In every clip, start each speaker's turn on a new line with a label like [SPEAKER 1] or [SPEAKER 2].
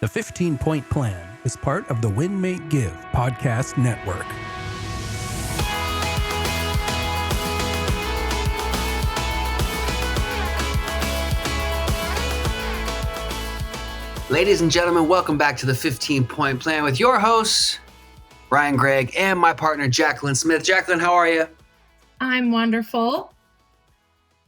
[SPEAKER 1] The 15-Point Plan is part of the Win, Make, Give podcast network.
[SPEAKER 2] Ladies and gentlemen, welcome back to the 15-Point Plan with your hosts, Ryan Gregg, and my partner, Jacqueline Smith. Jacqueline, how are you?
[SPEAKER 3] I'm wonderful.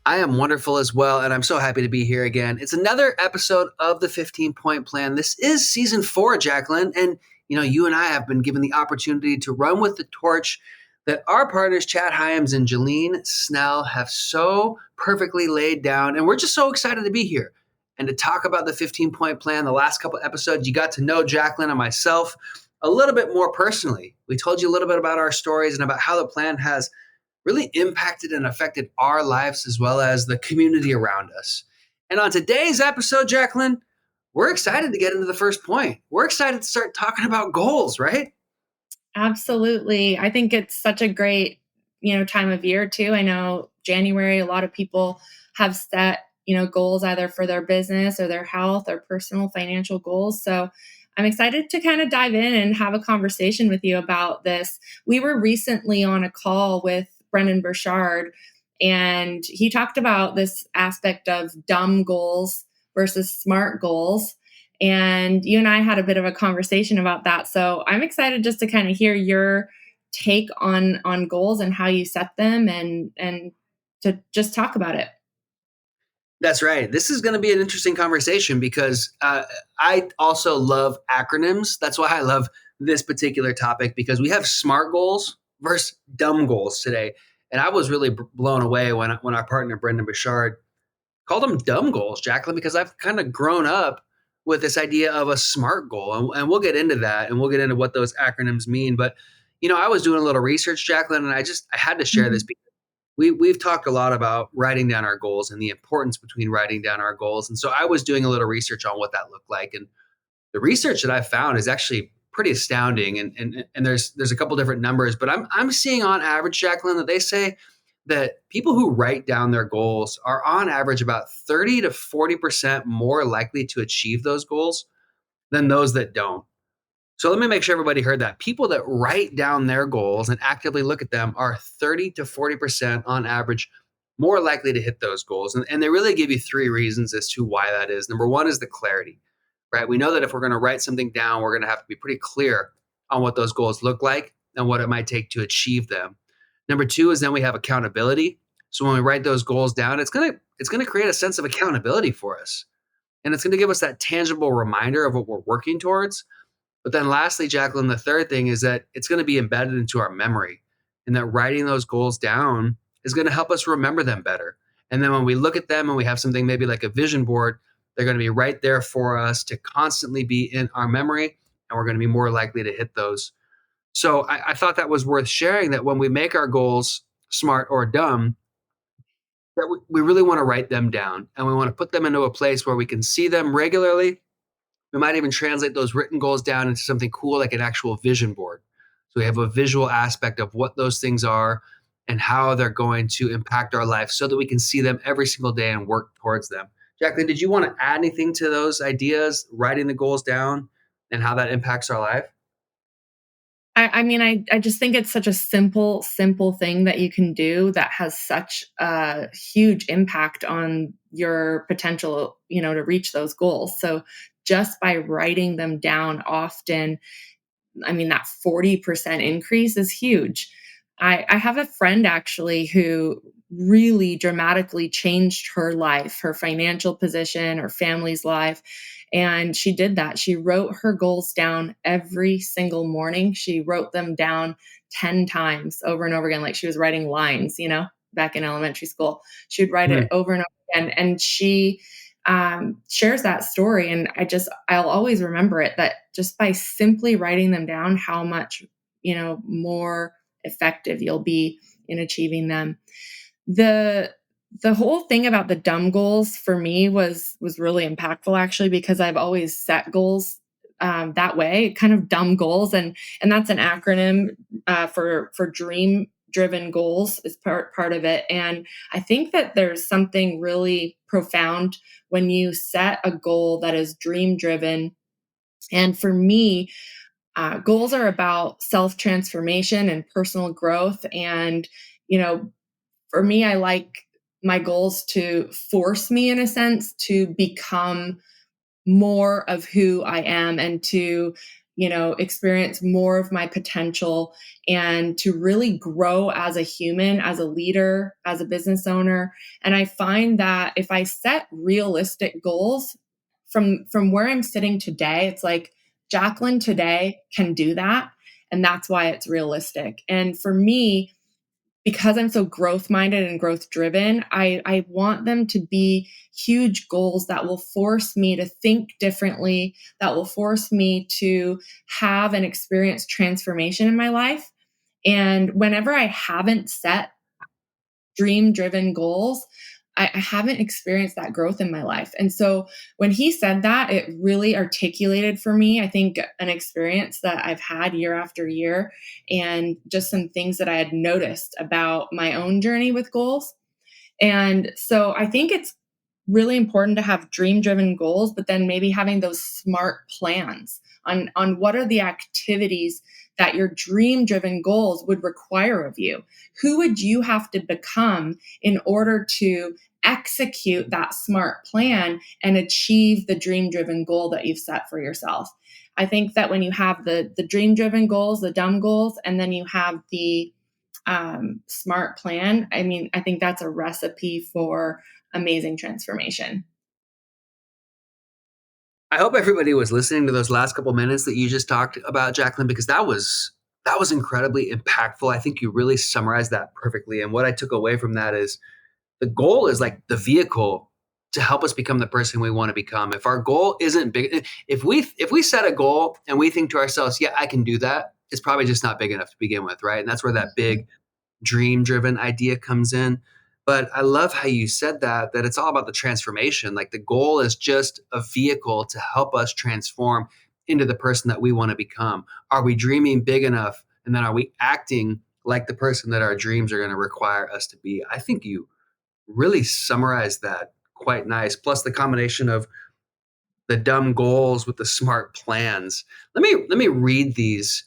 [SPEAKER 2] I am wonderful as well, and I'm so happy to be here again. It's another episode of the 15-Point Plan. This is season 4, Jacqueline, and you and I have been given the opportunity to run with the torch that our partners, Chad Hyams and Jeline Snell, have so perfectly laid down, and we're just so excited to be here and to talk about the 15-Point Plan. The last couple episodes, you got to know Jacqueline and myself a little bit more personally. We told you a little bit about our stories and about how the plan has really impacted and affected our lives as well as the community around us. And on today's episode, Jacqueline, we're excited to get into the first point. We're excited to start talking about goals, right?
[SPEAKER 3] Absolutely. I think it's such a great, time of year too. I know January, a lot of people have set, goals either for their business or their health or personal financial goals. So I'm excited to kind of dive in and have a conversation with you about this. We were recently on a call with Brendan Burchard, and he talked about this aspect of dumb goals versus smart goals. And you and I had a bit of a conversation about that. So I'm excited just to kind of hear your take on goals and how you set them and to just talk about it.
[SPEAKER 2] That's right. This is going to be an interesting conversation because I also love acronyms. That's why I love this particular topic, because we have SMART goals versus dumb goals today. And I was really blown away when our partner, Brendan Burchard, called them dumb goals, Jacqueline, because I've kind of grown up with this idea of a SMART goal. And we'll get into that, and we'll get into what those acronyms mean. But, I was doing a little research, Jacqueline, and I had to share this because we've talked a lot about writing down our goals and the importance between writing down our goals. And so I was doing a little research on what that looked like. And the research that I found is actually pretty astounding. And there's a couple different numbers, but I'm seeing on average, Jacqueline, that they say that people who write down their goals are on average about 30 to 40% more likely to achieve those goals than those that don't. So let me make sure everybody heard that. People that write down their goals and actively look at them are 30 to 40% on average more likely to hit those goals. And they really give you 3 reasons as to why that is. Number 1 is the clarity, right? We know that if we're going to write something down, we're going to have to be pretty clear on what those goals look like and what it might take to achieve them. Number 2 is then we have accountability. So when we write those goals down, it's going to create a sense of accountability for us. And it's going to give us that tangible reminder of what we're working towards. But then lastly, Jacqueline, the third thing is that it's going to be embedded into our memory, and that writing those goals down is going to help us remember them better. And then when we look at them and we have something maybe like a vision board, they're going to be right there for us to constantly be in our memory, and we're going to be more likely to hit those. So I thought that was worth sharing, that when we make our goals smart or dumb, that we really want to write them down, and we want to put them into a place where we can see them regularly. We might even translate those written goals down into something cool like an actual vision board. So we have a visual aspect of what those things are and how they're going to impact our life so that we can see them every single day and work towards them. Jacqueline, did you want to add anything to those ideas, writing the goals down and how that impacts our life?
[SPEAKER 3] I just think it's such a simple thing that you can do that has such a huge impact on your potential, to reach those goals. So just by writing them down often, that 40% increase is huge. I have a friend actually who really dramatically changed her life, her financial position, her family's life. And she did that. She wrote her goals down every single morning. She wrote them down 10 times over and over again, like she was writing lines, back in elementary school. She would write it over and over again. And she shares that story. And I'll always remember it, that just by simply writing them down, how much, more effective you'll be in achieving them. The whole thing about the dumb goals for me was really impactful, actually, because I've always set goals that way, kind of dumb goals. And that's an acronym for dream driven goals is part of it. And I think that there's something really profound when you set a goal that is dream driven And for me, goals are about self-transformation and personal growth. And, you know, for me, I like my goals to force me, in a sense, to become more of who I am and to, experience more of my potential and to really grow as a human, as a leader, as a business owner. And I find that if I set realistic goals from where I'm sitting today, it's like Jacqueline today can do that. And that's why it's realistic. And for me, because I'm so growth minded and growth driven, I want them to be huge goals that will force me to think differently, that will force me to have and experience transformation in my life. And whenever I haven't set dream driven goals, I haven't experienced that growth in my life. And so when he said that, it really articulated for me, I think, an experience that I've had year after year and just some things that I had noticed about my own journey with goals. And so I think it's really important to have dream driven goals, but then maybe having those smart plans on what are the activities that your dream driven goals would require of you. Who would you have to become in order to execute that smart plan and achieve the dream driven goal that you've set for yourself? I think that when you have the dream driven goals, the dumb goals, and then you have the smart plan, I mean, I think that's a recipe for amazing transformation.
[SPEAKER 2] I hope everybody was listening to those last couple minutes that you just talked about, Jacqueline, because that was incredibly impactful. I think you really summarized that perfectly. And what I took away from that is the goal is like the vehicle to help us become the person we want to become. If our goal isn't big, if we set a goal and we think to ourselves, yeah, I can do that, it's probably just not big enough to begin with, right? And that's where that big dream driven idea comes in. But I love how you said that it's all about the transformation. Like the goal is just a vehicle to help us transform into the person that we want to become. Are we dreaming big enough? And then are we acting like the person that our dreams are going to require us to be? I think you really summarized that quite nice. Plus the combination of the dumb goals with the smart plans. Let me read these.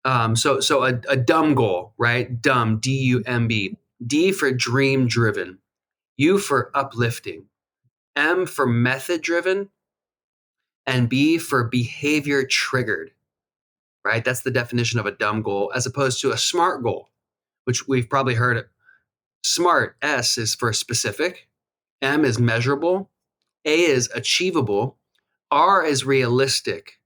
[SPEAKER 2] So a dumb goal, right? Dumb, DUMB. D for dream driven, U for uplifting, M for method driven, and B for behavior triggered, right? That's the definition of a dumb goal as opposed to a smart goal, which we've probably heard. Smart, S is for specific, M is measurable, A is achievable, R is realistic,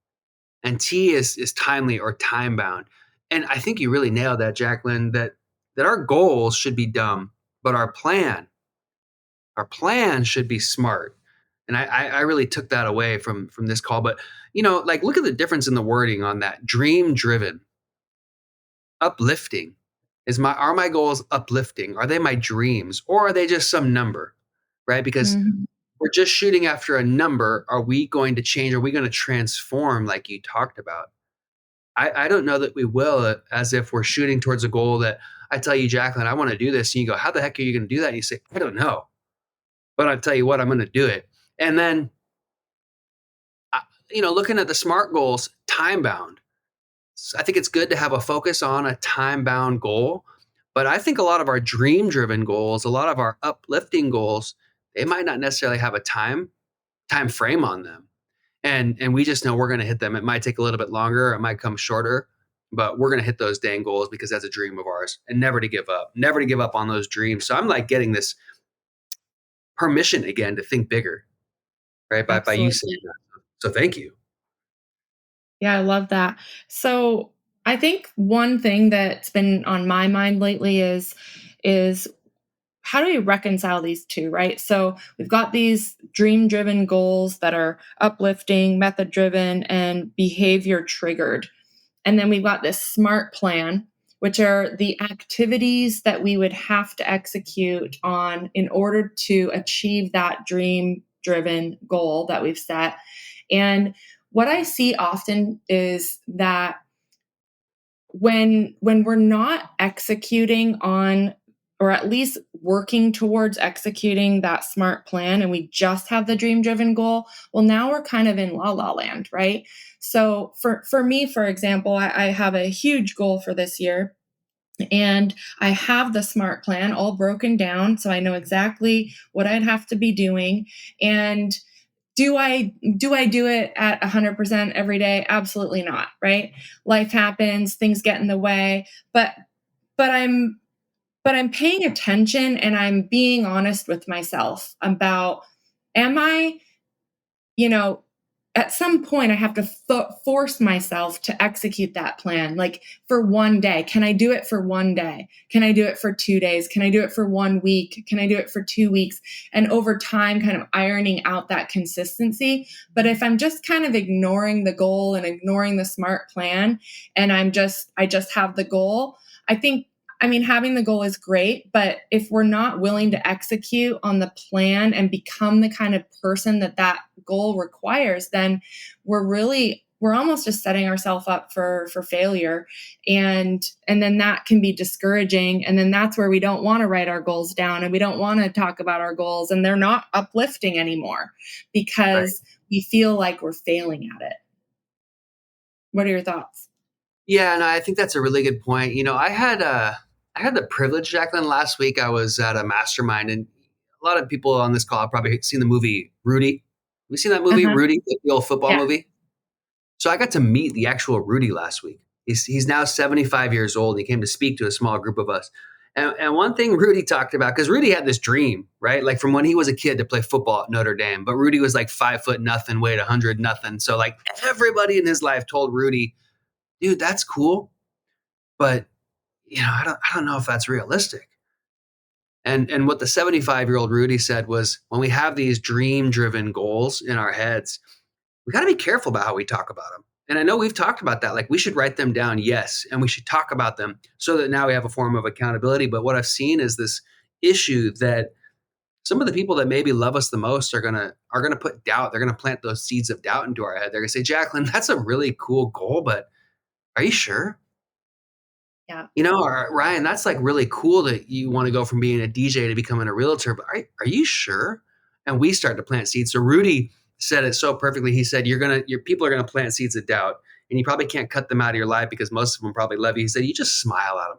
[SPEAKER 2] and T is timely or time bound. And I think you really nailed that, Jacqueline, that our goals should be dumb, but our plan should be smart. And I really took that away from this call. But like look at the difference in the wording on that. Dream driven, uplifting. Are my goals uplifting? Are they my dreams? Or are they just some number? Right? Because
[SPEAKER 3] Mhm.
[SPEAKER 2] we're just shooting after a number. Are we going to change? Are we going to transform like you talked about? I don't know that we will, as if we're shooting towards a goal that I tell you, Jacqueline, I want to do this. And you go, how the heck are you going to do that? And you say, I don't know. But I'll tell you what, I'm going to do it. And then, looking at the SMART goals, time bound. I think it's good to have a focus on a time bound goal. But I think a lot of our dream driven goals, a lot of our uplifting goals, they might not necessarily have a time frame on them. And we just know we're going to hit them. It might take a little bit longer, it might come shorter, but we're going to hit those dang goals because that's a dream of ours. And never to give up on those dreams. So I'm like getting this permission again to think bigger, right? By you saying
[SPEAKER 3] Absolutely.
[SPEAKER 2] that. So thank you.
[SPEAKER 3] Yeah, I love that. So I think one thing that's been on my mind lately is how do we reconcile these two, right? So we've got these dream driven goals that are uplifting, method driven, and behavior triggered. And then we've got this SMART plan, which are the activities that we would have to execute on in order to achieve that dream driven goal that we've set. And what I see often is that when we're not executing on or at least working towards executing that SMART plan, and we just have the dream driven goal, well, now we're kind of in la la land, right? So for me, for example, I have a huge goal for this year, and I have the SMART plan all broken down. So I know exactly what I'd have to be doing. And do I do it at 100% every day? Absolutely not, right? Life happens, things get in the way, but but I'm but I'm paying attention and I'm being honest with myself about, am I, you know, at some point I have to force myself to execute that plan, like for one day. Can I do it for one day? Can I do it for 2 days? Can I do it for 1 week? Can I do it for 2 weeks? And over time, kind of ironing out that consistency. But if I'm just kind of ignoring the goal and ignoring the SMART plan, and I just have the goal, I think, I mean, having the goal is great, but if we're not willing to execute on the plan and become the kind of person that that goal requires, then we're almost just setting ourselves up for failure. And then that can be discouraging. And then that's where we don't want to write our goals down, and we don't want to talk about our goals, and they're not uplifting anymore because we feel like we're failing at it. What are your thoughts?
[SPEAKER 2] Yeah, no, I think that's a really good point. I had the privilege, Jacqueline. Last week, I was at a mastermind, and a lot of people on this call have probably seen the movie Rudy. Have you seen that movie,
[SPEAKER 3] Uh-huh.
[SPEAKER 2] Rudy, the old football
[SPEAKER 3] Yeah.
[SPEAKER 2] movie? So I got to meet the actual Rudy last week. He's now 75 years old. And he came to speak to a small group of us. And one thing Rudy talked about, because Rudy had this dream, right? Like from when he was a kid to play football at Notre Dame. But Rudy was like 5 foot nothing, weighed 100 nothing. So like everybody in his life told Rudy, dude, that's cool, but I don't know if that's realistic. And what the 75-year-old Rudy said was, when we have these dream-driven goals in our heads, we got to be careful about how we talk about them. And I know we've talked about that. Like, we should write them down, yes, and we should talk about them so that now we have a form of accountability. But what I've seen is this issue that some of the people that maybe love us the most are gonna put doubt. They're gonna plant those seeds of doubt into our head. They're gonna say, Jacqueline, that's a really cool goal, but are you sure?
[SPEAKER 3] Yeah.
[SPEAKER 2] Or Ryan, that's like really cool that you want to go from being a DJ to becoming a realtor, but are you sure? And we start to plant seeds. So Rudy said it so perfectly. He said, your people are gonna plant seeds of doubt, and you probably can't cut them out of your life because most of them probably love you. He said, you just smile at them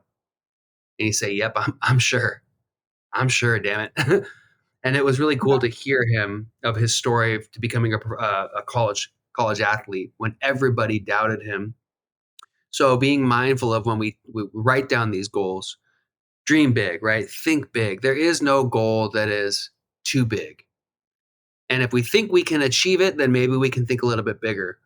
[SPEAKER 2] and you say, yep, I'm sure. I'm sure, damn it. And it was really cool to hear him of his story to becoming a college athlete when everybody doubted him. So being mindful of when we write down these goals, dream big, right? Think big. There is no goal that is too big. And if we think we can achieve it, then maybe we can think a little bit bigger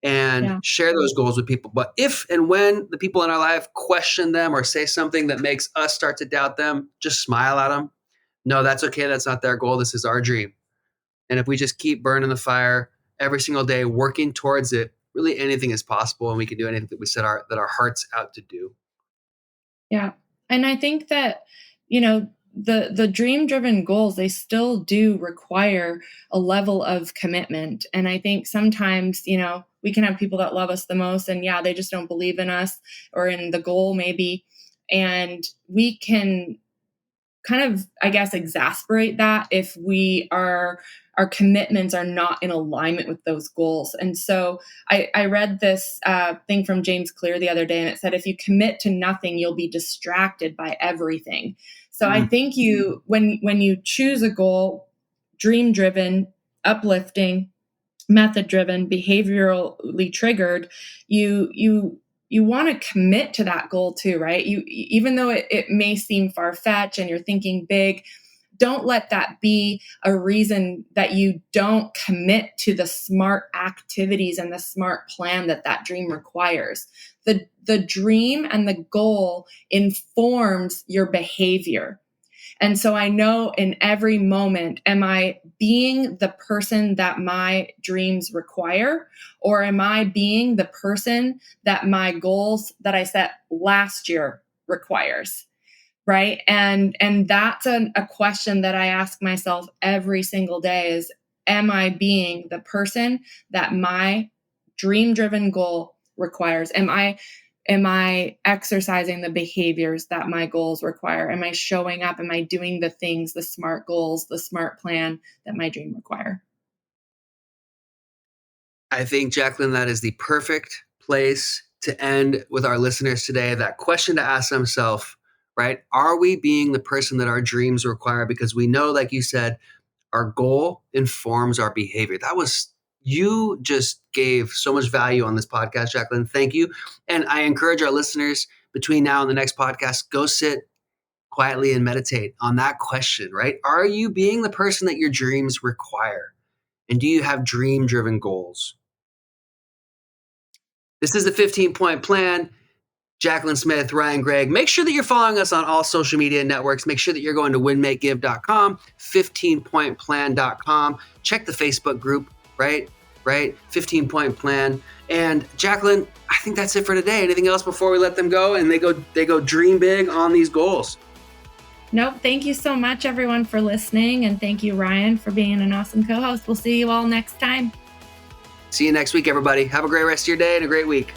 [SPEAKER 2] and
[SPEAKER 3] Yeah.
[SPEAKER 2] share those goals with people. But if and when the people in our life question them or say something that makes us start to doubt them, just smile at them. No, that's okay. That's not their goal. This is our dream. And if we just keep burning the fire every single day, working towards it, really anything is possible, and we can do anything that we set our hearts out to do.
[SPEAKER 3] Yeah. And I think that, the dream driven goals, they still do require a level of commitment. And I think sometimes, we can have people that love us the most, and yeah, they just don't believe in us or in the goal maybe. And we can kind of, I guess, exasperate that if our commitments are not in alignment with those goals. And so I read this thing from James Clear the other day, and it said, if you commit to nothing, you'll be distracted by everything. So I think when you choose a goal, dream driven, uplifting, method driven, behaviorally triggered, you want to commit to that goal too, right? Even though it may seem far-fetched and you're thinking big, don't let that be a reason that you don't commit to the smart activities and the smart plan that dream requires. The dream and the goal informs your behavior. And so I know in every moment, am I being the person that my dreams require? Or am I being the person that my goals that I set last year requires? Right. And that's a question that I ask myself every single day is, am I being the person that my dream driven goal requires? Am I Am I exercising the behaviors that my goals require? Am I showing up? Am I doing the things, the SMART goals, the SMART plan that my dream require?
[SPEAKER 2] I think, Jacqueline, that is the perfect place to end with our listeners today. That question to ask themselves, right? Are we being the person that our dreams require? Because we know, like you said, our goal informs our behavior. You just gave so much value on this podcast, Jacqueline. Thank you. And I encourage our listeners between now and the next podcast, go sit quietly and meditate on that question, right? Are you being the person that your dreams require? And do you have dream driven goals? This is the 15-point plan. Jacqueline Smith, Ryan Gregg. Make sure that you're following us on all social media networks. Make sure that you're going to winmakegive.com, 15pointplan.com. Check the Facebook group, right? 15-point plan. And Jacqueline, I think that's it for today. Anything else before we let them go and they go dream big on these goals?
[SPEAKER 3] Nope. Thank you so much, everyone, for listening. And thank you, Ryan, for being an awesome co-host. We'll see you all next time.
[SPEAKER 2] See you next week, everybody. Have a great rest of your day and a great week.